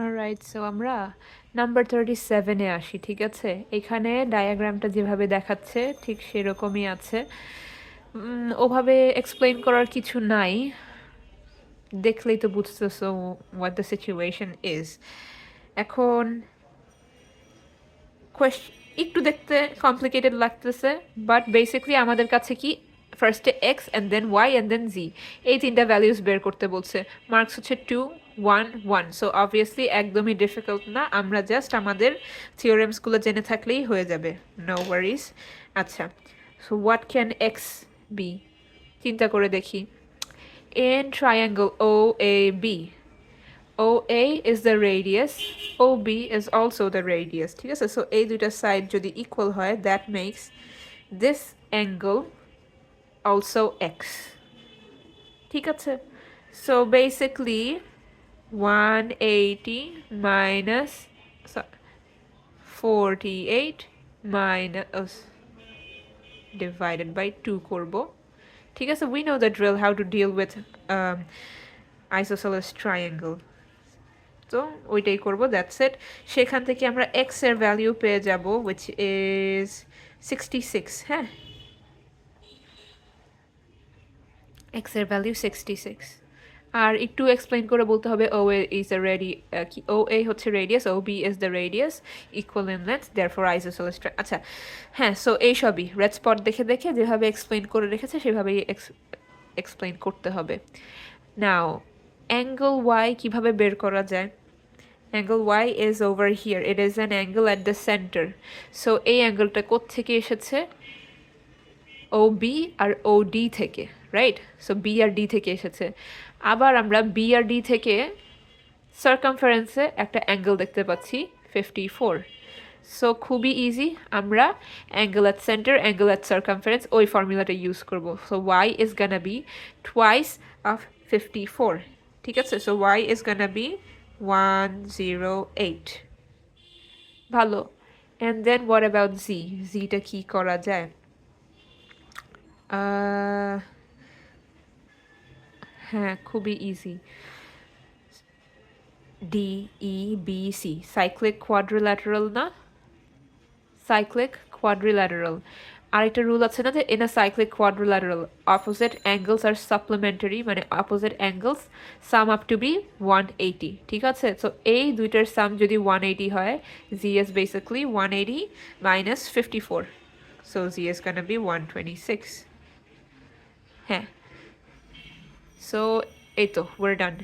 Alright, so আমরা number 37-এ আসি, ঠিক আছে? এখানে ডায়াগ্রামটা যেভাবে দেখাচ্ছে ঠিক সেরকমই আছে। ওভাবে এক্সপ্লেন করার কিছু নাই, দেখলেই তো বুঝতেছো হোয়াট দ্য সিচুয়েশন ইজ। এখন একটু দেখতে কমপ্লিকেটেড লাগতেছে, বাট বেসিকলি আমাদের কাছে কি ফার্স্টে x and then y and then z, এই তিনটা ভ্যালিউস বের করতে বলছে। মার্কস হচ্ছে 2 1 1, সো অবভিয়াসলি একদমই ডিফিকাল্ট না, আমরা জাস্ট আমাদের থিওরেমসগুলো জেনে থাকলেই হয়ে যাবে, নো ওয়ারিজ। আচ্ছা, so what can X be, চিন্তা করে দেখি। In triangle OAB, OA is the radius, OB is also the radius, ঠিক আছে? So এই দুইটা সাইড যদি ইকুয়াল হয়, that makes this angle also x, ঠিক আছে? So basically 180 minus 48 minus divided by 2 করব, ঠিক আছে? We know the drill how to deal with isosceles triangle, তো ওইটাই করব, দ্যাটস ইট। সেখান থেকে আমরা x এর ভ্যালিউ পেয়ে যাব, which is 66। হ্যাঁ, x এর ভ্যালিউ 66। আর একটু এক্সপ্লেইন করে বলতে হবে, OA is a OA হচ্ছে radius, OB is the radius, equal in length, therefore isosceles আচ্ছা হ্যাঁ, সো এই সবই রেড স্পট দেখে দেখে যেভাবে এক্সপ্লেইন করে রেখেছে সেভাবেই এক্সপ্লেইন করতে হবে। নাও অ্যাঙ্গেল ওয়াই কিভাবে বের করা যায়? Angle y is over here. It is an angle at the center. So এই অ্যাঙ্গেলটা কোত্থেকে এসেছে? OB আর OD থেকে, রাইট? সো B আর D থেকে এসেছে। আবার আমরা B আর D থেকে সার্কামফারেন্সে একটা অ্যাঙ্গেল দেখতে পাচ্ছি 54। সো খুবই ইজি, আমরা angle at centre, angle at circumference ওই ফর্মুলাটা ইউজ করব। So y is gonna be twice of 54, ঠিক আছে? So y is gonna be 108। ভালো। And then what about z? জিটা কি করা যায়? হ্যাঁ, খুবই easy. D E B C, cyclic quadrilateral না? Cyclic quadrilateral. আরেকটা রুল আছে না যে in a cyclic quadrilateral opposite angles are supplementary, মানে opposite angles sum up to B 180, ঠিক আছে? সো এই দুইটার সাম যদি 180 হয়, z is basically 180 minus 54, so z is gonna be 126। হ্যাঁ, সো এই তো, ওয়ার ডান।